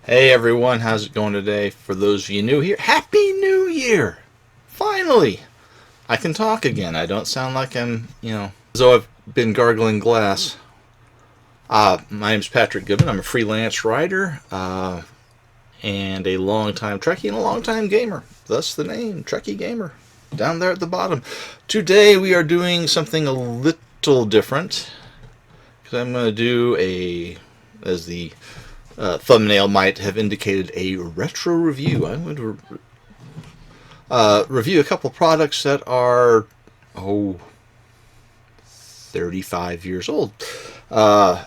Hey everyone, how's it going today? For those of you new here, Happy New Year! Finally! I can talk again. I don't sound like I'm, as though I've been gargling glass. My name's Patrick Goodman. I'm a freelance writer and a long-time Trekkie and a long-time gamer. Thus the name, Trekkie Gamer, down there at the bottom. Today we are doing something a little different. Because I'm going to do as the thumbnail might have indicated, a retro review. I'm going to review a couple products that are 35 years old. They're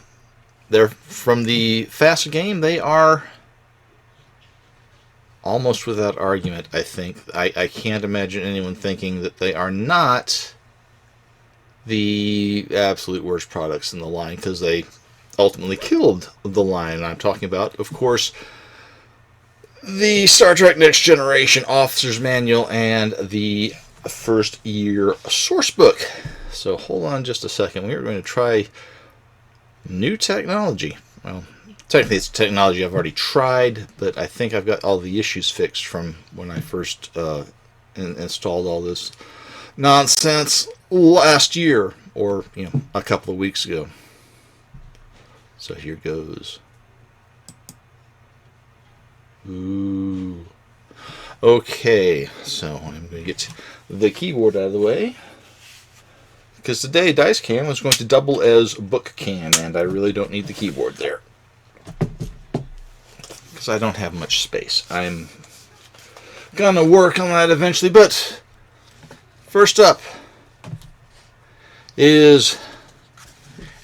from the FASA game. They are almost without argument, I think. I can't imagine anyone thinking that they are not the absolute worst products in the line, because they ultimately killed the line. I'm talking about, of course, the Star Trek Next Generation Officer's Manual and the first year Sourcebook. So hold on just a second. We're going to try new technology. Well, technically it's technology I've already tried, but I think I've got all the issues fixed from when I first installed all this nonsense last year, or a couple of weeks ago. So here goes. Ooh. Okay, so I'm going to get the keyboard out of the way, because today Dice Cam is going to double as Book Cam, and I really don't need the keyboard there, because I don't have much space. I'm going to work on that eventually, but first up is,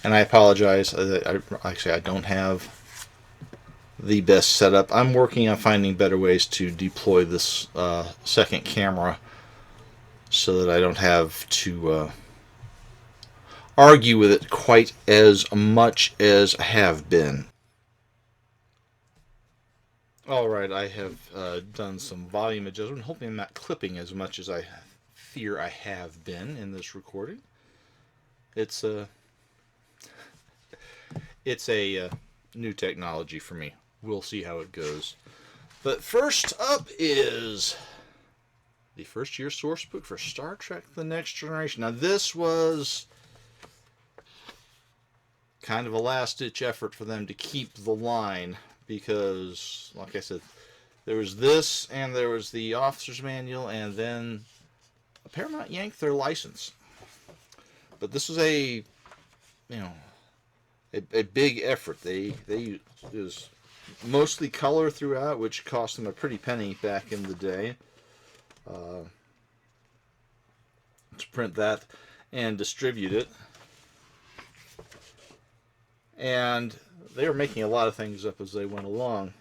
and I apologize, I don't have the best setup. I'm working on finding better ways to deploy this second camera so that I don't have to argue with it quite as much as I have been. Alright, I have done some volume adjustment, hoping I'm not clipping as much as I fear I have been in this recording. It's a new technology for me. We'll see how it goes. But first up is the first year Sourcebook for Star Trek The Next Generation. Now this was kind of a last-ditch effort for them to keep the line, because, like I said, there was this, and there was the Officer's Manual, and then Paramount yanked their license. But this was a big effort. They it was mostly color throughout, which cost them a pretty penny back in the day to print that and distribute it. And they were making a lot of things up as they went along.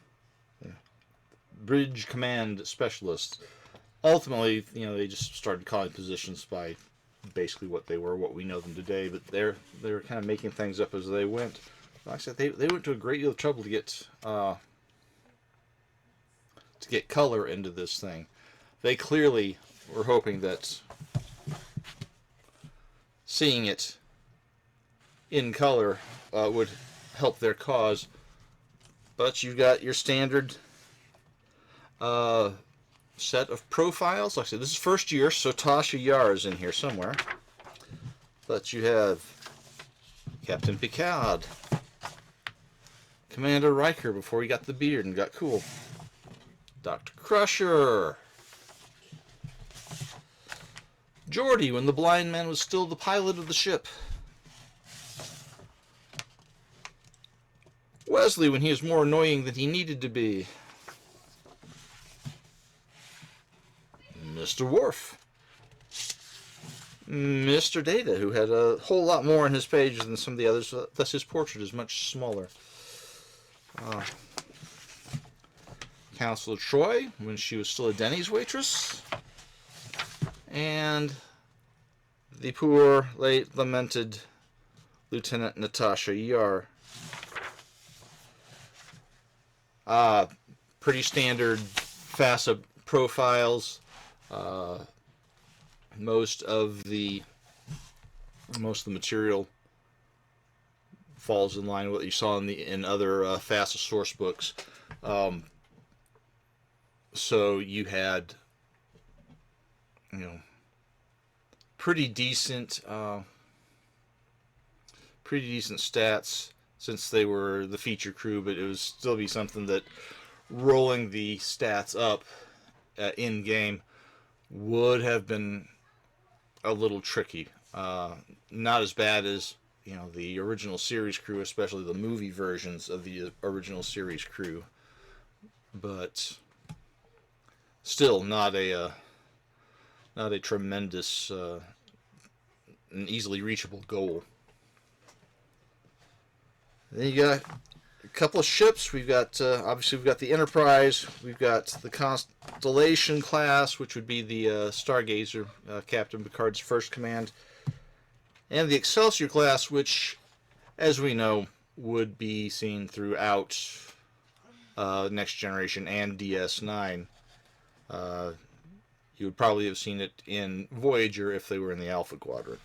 Bridge command specialists. Ultimately, they just started calling positions by basically what they were, what we know them today. But they were kind of making things up as they went. Like I said, they went to a great deal of trouble to get color into this thing. They clearly were hoping that seeing it in color would help their cause. But you've got your standard set of profiles. Like I said, this is first year, so Tasha Yar is in here somewhere. But you have Captain Picard, Commander Riker before he got the beard and got cool, Dr. Crusher, Geordi when the blind man was still the pilot of the ship, Wesley when he was more annoying than he needed to be, Mr. Worf, Mr. Data, who had a whole lot more in his pages than some of the others, thus his portrait is much smaller. Counselor Troy, when she was still a Denny's waitress. And the poor, late, lamented Lieutenant Natasha Yar. Pretty standard FASA profiles. Most of the material falls in line with what you saw in other FASA source books. So you had, you know, pretty decent stats since they were the feature crew, but it would still be something that rolling the stats up in game would have been a little tricky. Not as bad as the original series crew, especially the movie versions of the original series crew, but still not a tremendous an easily reachable goal. Then you got a couple of ships. We've got obviously we've got the Enterprise. We've got the Constellation class, which would be the Stargazer, Captain Picard's first command, and the Excelsior class, which, as we know, would be seen throughout Next Generation and DS9. You would probably have seen it in Voyager if they were in the Alpha Quadrant.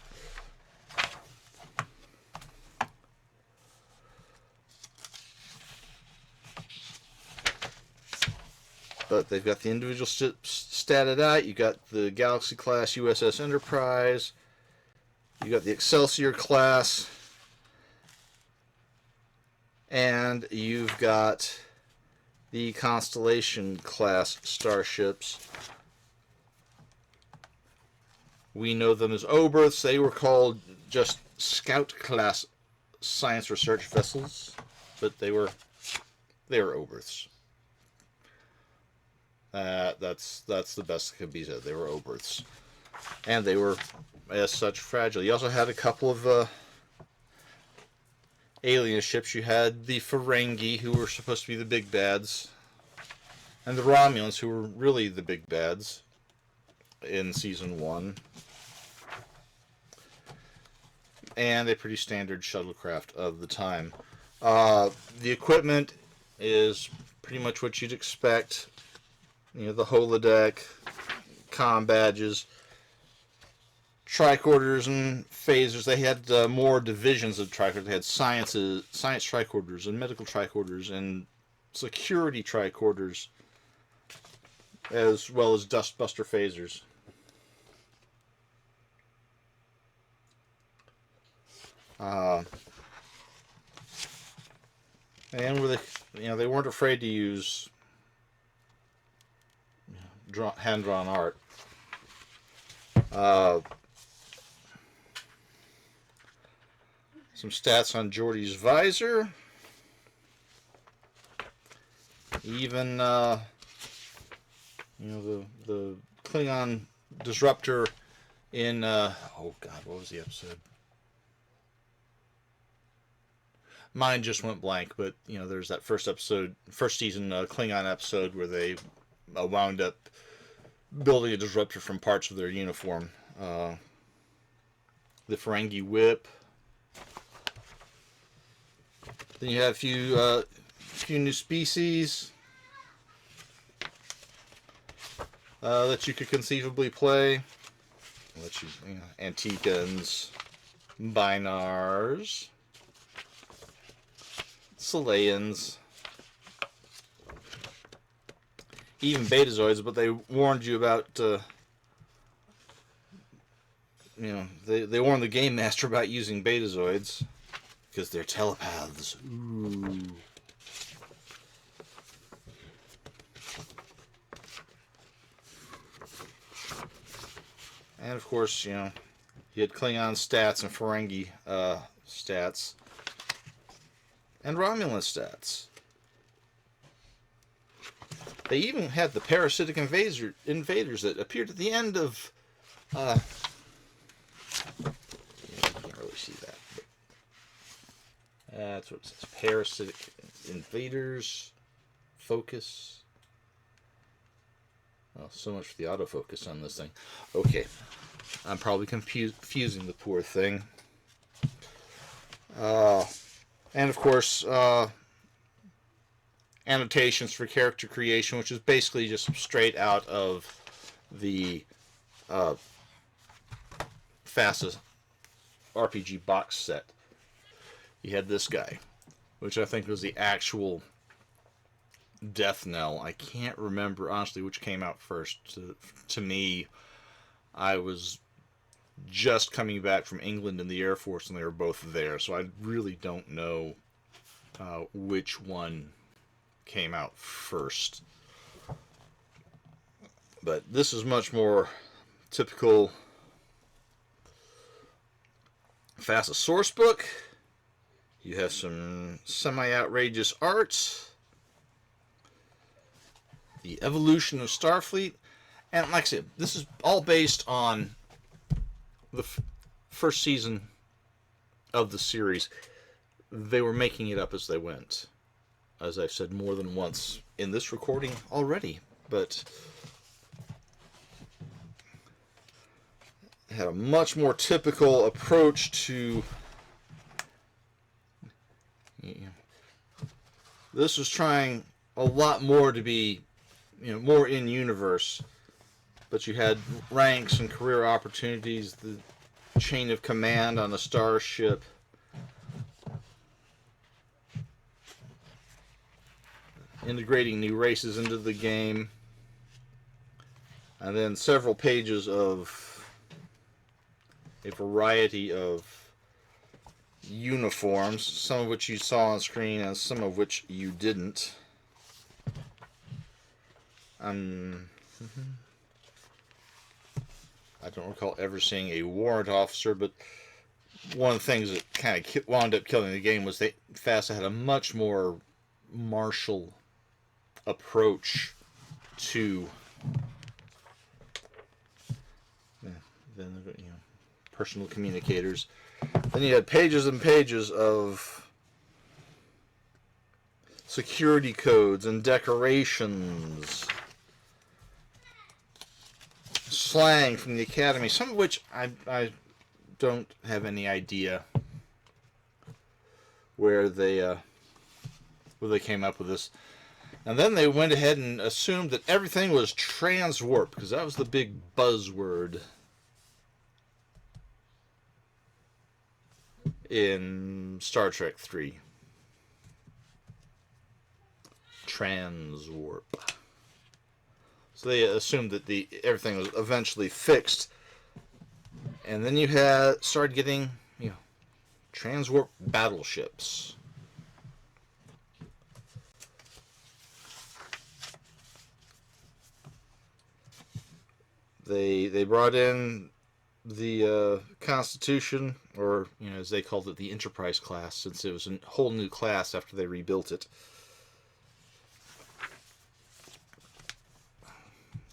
But they've got the individual ships statted out. You got the Galaxy class USS Enterprise. You got the Excelsior class. And you've got the Constellation class starships. We know them as Oberths. They were called just Scout class science research vessels, but they were Oberths. That's the best that could be said. They were Oberths, and they were, as such, fragile. You also had a couple of alien ships. You had the Ferengi, who were supposed to be the big bads, and the Romulans, who were really the big bads in Season 1. And a pretty standard shuttlecraft of the time. The equipment is pretty much what you'd expect. The holodeck, comm badges, tricorders and phasers. They had more divisions of tricorders. They had science tricorders and medical tricorders and security tricorders, as well as dustbuster phasers. And they weren't afraid to use hand-drawn art. Some stats on Geordi's visor. Even the Klingon disruptor in oh god, what was the episode? Mine just went blank, but there's that first season Klingon episode where they wound up building a disruptor from parts of their uniform. The Ferengi whip. Then you have a few new species that you could conceivably play. Antiquans, Binars, Selaeans, even Betazoids, but they warned you about, they warned the Game Master about using Betazoids, because they're telepaths. Ooh. And of course, you had Klingon stats and Ferengi stats. And Romulan stats. They even had the parasitic invaders that appeared at the end of... you can't really see that. But that's what it says. Parasitic invaders. Focus. Oh, so much for the autofocus on this thing. Okay. I'm probably confusing the poor thing. And of course, annotations for character creation, which is basically just straight out of the FASA RPG box set. You had this guy, which I think was the actual death knell. I can't remember, honestly, which came out first. To me, I was just coming back from England in the Air Force, and they were both there, so I really don't know which one came out first. But this is much more typical FASA Sourcebook. You have some semi-outrageous art. The evolution of Starfleet. And like I said, this is all based on the first season of the series. They were making it up as they went. As I've said more than once in this recording already. But had a much more typical approach to... This was trying a lot more to be, more in universe, but you had ranks and career opportunities, the chain of command on a starship, integrating new races into the game, and then several pages of a variety of uniforms, some of which you saw on screen and some of which you didn't. I don't recall ever seeing a warrant officer, but one of the things that kind of wound up killing the game was FASA had a much more martial approach to personal communicators. Then you had pages and pages of security codes and decorations, slang from the academy, some of which I don't have any idea where they came up with this. And then they went ahead and assumed that everything was transwarp, because that was the big buzzword in Star Trek 3. Transwarp. So they assumed that everything was eventually fixed. And then you started getting, transwarp battleships. They brought in the Constitution, or as they called it, the Enterprise class, since it was a whole new class after they rebuilt it.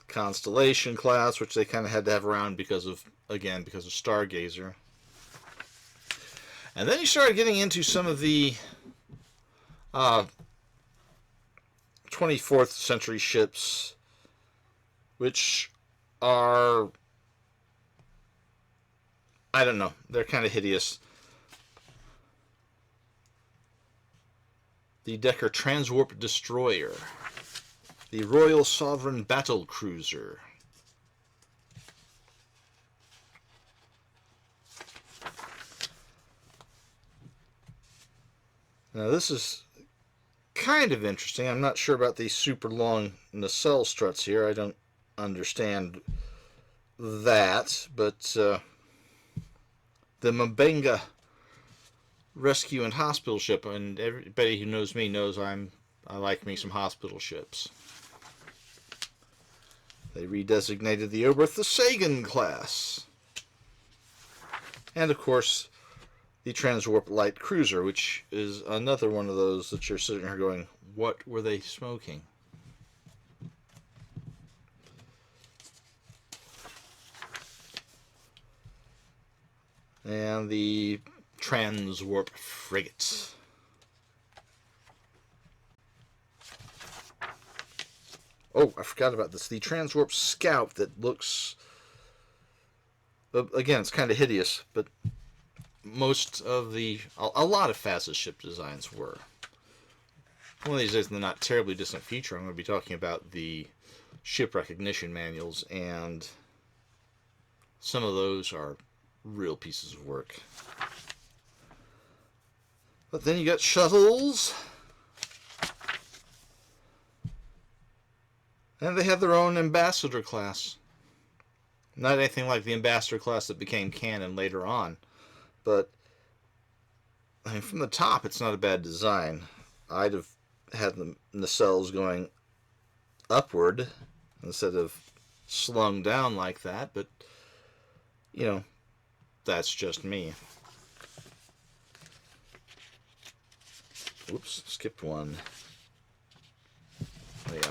Constellation class, which they kind of had to have around because of Stargazer. And then you started getting into some of the 24th century ships, which are, I don't know, they're kind of hideous. The Decker Transwarp Destroyer. The Royal Sovereign Battle Cruiser. Now this is kind of interesting. I'm not sure about these super long nacelle struts here. I don't understand that, but the Mabenga rescue and hospital ship, and everybody who knows me knows I like me some hospital ships. They redesignated the Oberth the Sagan class. And of course, the Transwarp Light Cruiser, which is another one of those that you're sitting here going, what were they smoking? And the Transwarp Frigate. Oh, I forgot about this. The Transwarp Scout that looks... Again, it's kind of hideous, but most of a lot of FASA ship designs were. One of these days, in the not terribly distant future, I'm going to be talking about the ship recognition manuals, and some of those are real pieces of work. But then you got shuttles. And they have their own ambassador class. Not anything like the ambassador class that became canon later on, but I mean, from the top, it's not a bad design. I'd have had the nacelles going upward instead of slung down like that, but you know, that's just me. Oops, skipped one. Oh, yeah.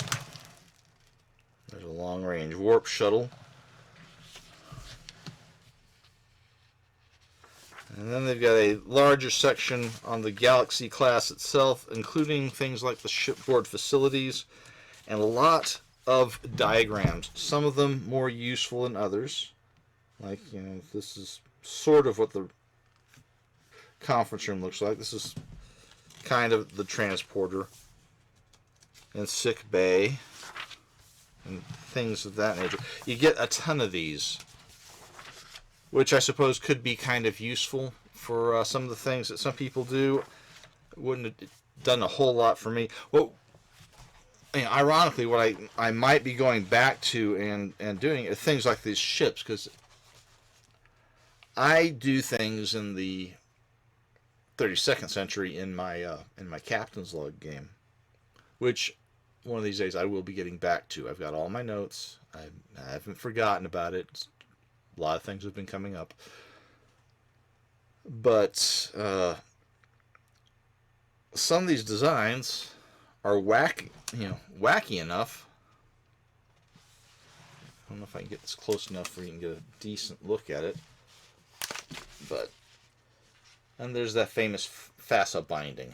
There's a long range warp shuttle. And then they've got a larger section on the Galaxy class itself, including things like the shipboard facilities and a lot of diagrams. Some of them more useful than others. Like, this is sort of what the conference room looks like. This is kind of the transporter and sick bay and things of that nature. You get a ton of these, which I suppose could be kind of useful for some of the things that some people do. It wouldn't have done a whole lot for me. Well, ironically, what I might be going back to and doing are things like these ships, because I do things in the 32nd century in my captain's log game, which one of these days I will be getting back to. I've got all my notes. I haven't forgotten about it. A lot of things have been coming up, but some of these designs are wacky enough. I don't know if I can get this close enough where you can get a decent look at it. And there's that famous FASA binding.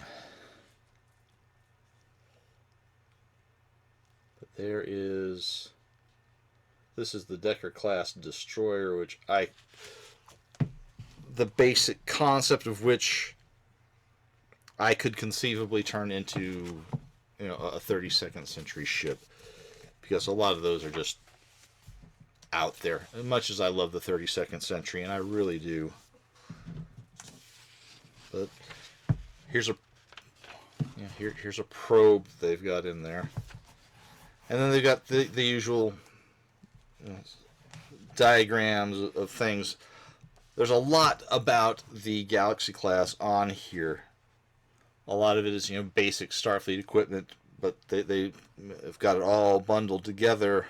But this is the Decker class destroyer, which the basic concept of which I could conceivably turn into, a 32nd century ship, because a lot of those are just out there. As much as I love the 32nd century, and I really do. But here's a probe they've got in there, and then they've got the usual diagrams of things. There's a lot about the Galaxy class on here. A lot of it is basic Starfleet equipment, but they've got it all bundled together.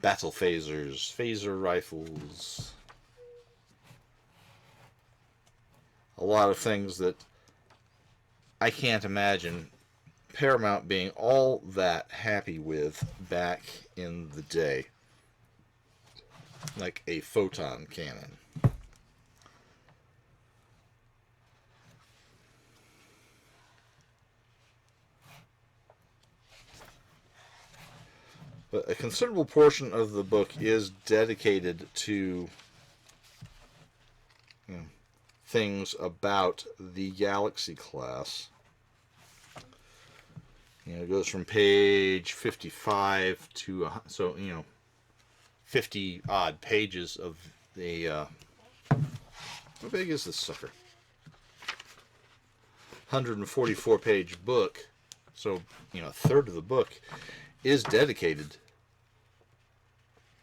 Battle phasers, phaser rifles, a lot of things that I can't imagine Paramount being all that happy with back in the day. Like a photon cannon. But a considerable portion of the book is dedicated to things about the Galaxy class. It goes from page 55 to 50 odd pages of the how big is this sucker? 144 page book. So a third of the book is dedicated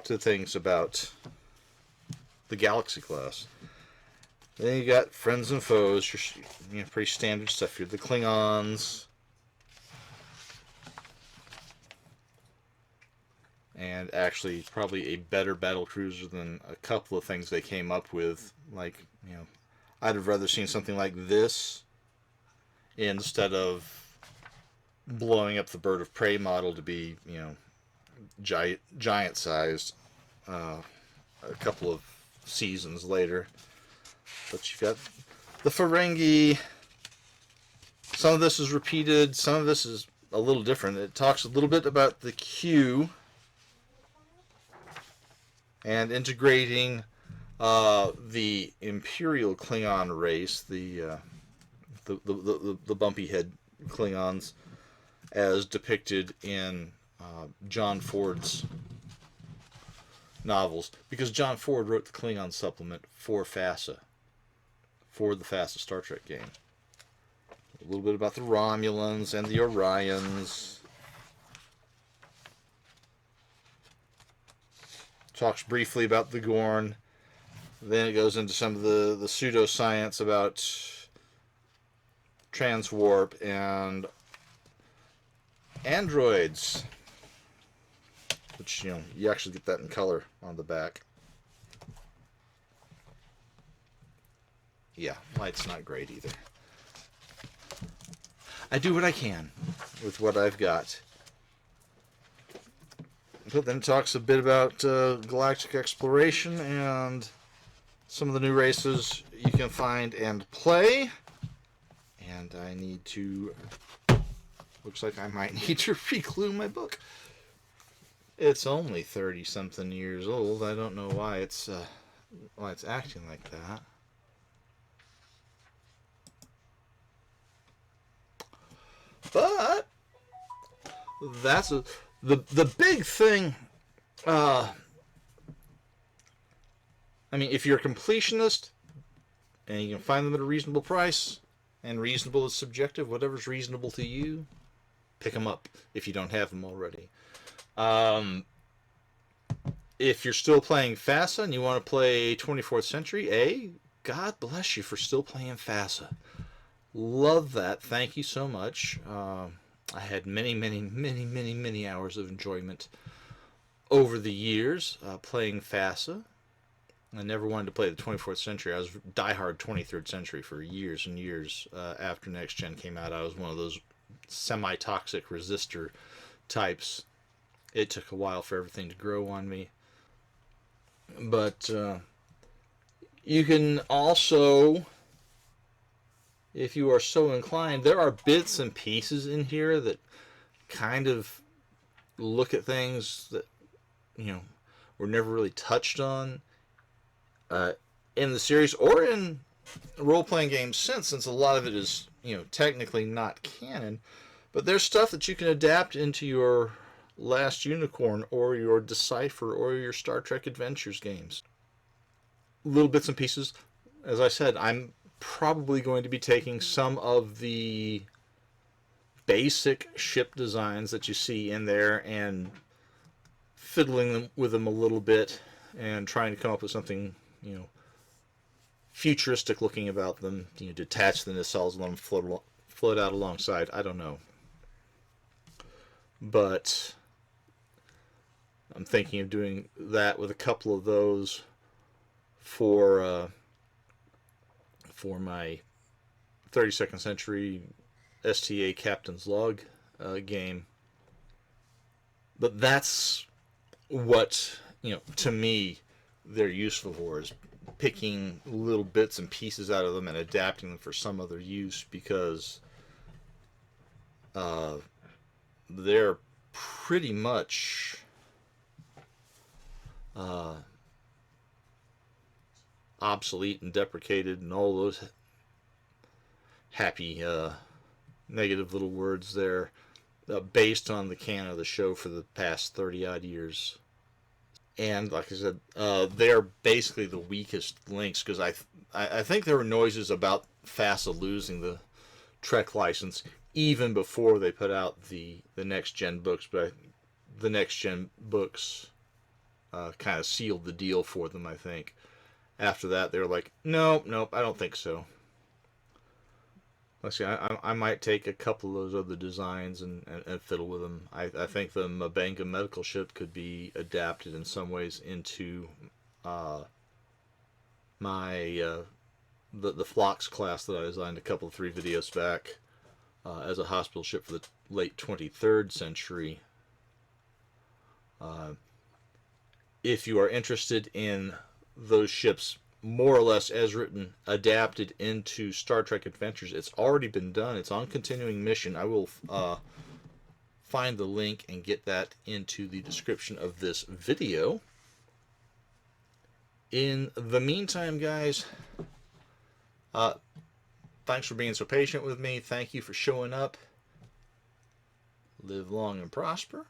to things about the Galaxy class. Then you got friends and foes, pretty standard stuff here. The Klingons, and actually probably a better battle cruiser than a couple of things they came up with. Like, I'd have rather seen something like this instead of blowing up the Bird of Prey model to be, giant sized a couple of seasons later. But you've got the Ferengi. Some of this is repeated, some of this is a little different. It talks a little bit about the Q and integrating the Imperial Klingon race, the bumpy head Klingons, as depicted in John Ford's novels, because John Ford wrote the Klingon supplement for FASA, for the FASA Star Trek game. A little bit about the Romulans and the Orions. Talks briefly about the Gorn. Then it goes into some of the pseudoscience about transwarp and androids, which, you know, you actually get that in color on the back. Yeah, light's not great either. I do what I can with what I've got. But then it talks a bit about galactic exploration and some of the new races you can find and play. And I need to... Looks like I might need to re-glue my book. It's only 30-something years old. I don't know why it's acting like that. But that's the big thing. I mean, if you're a completionist and you can find them at a reasonable price, and reasonable is subjective, whatever's reasonable to you, pick them up if you don't have them already. If you're still playing FASA and you want to play 24th Century, God bless you for still playing FASA. Love that. Thank you so much. I had many hours of enjoyment over the years playing FASA. I never wanted to play the 24th Century. I was diehard 23rd Century for years and years. After Next Gen came out, I was one of those semi-toxic resistor types. It took a while for everything to grow on me. But you can also, if you are so inclined, there are bits and pieces in here that kind of look at things that, you know, were never really touched on in the series or in role-playing games since a lot of it is, you know, technically not canon. But there's stuff that you can adapt into your Last Unicorn or your Decipher or your Star Trek Adventures games. Little bits and pieces. As I said, I'm probably going to be taking some of the basic ship designs that you see in there and fiddling with them a little bit and trying to come up with something, you know, futuristic looking about them. You know, detach the nacelles and let them float out alongside. I don't know. But I'm thinking of doing that with a couple of those for my 32nd Century STA Captain's Log game. But that's what, you know, to me, they're useful for, is picking little bits and pieces out of them and adapting them for some other use, because they're pretty much obsolete and deprecated and all those happy negative little words there, based on the canon of the show for the past 30 odd years. And like I said, they're basically the weakest links, because I think there were noises about FASA losing the Trek license even before they put out the next gen books, but the next gen books kind of sealed the deal for them, I think. After that, they were like, nope, I don't think so. Let's see, I might take a couple of those other designs and fiddle with them. I think the Mabanga medical ship could be adapted in some ways into my the Phlox class that I designed a couple of 3 videos back as a hospital ship for the late 23rd century. If you are interested in those ships more or less as written, adapted into Star Trek Adventures, it's already been done. It's on continuing mission. I will find the link and get that into the description of this video. In the meantime, guys, thanks for being so patient with me. Thank you for showing up. Live long and prosper.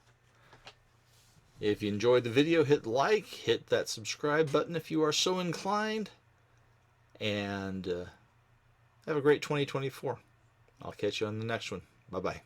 If you enjoyed the video, hit like, hit that subscribe button if you are so inclined, and have a great 2024. I'll catch you on the next one. Bye-bye.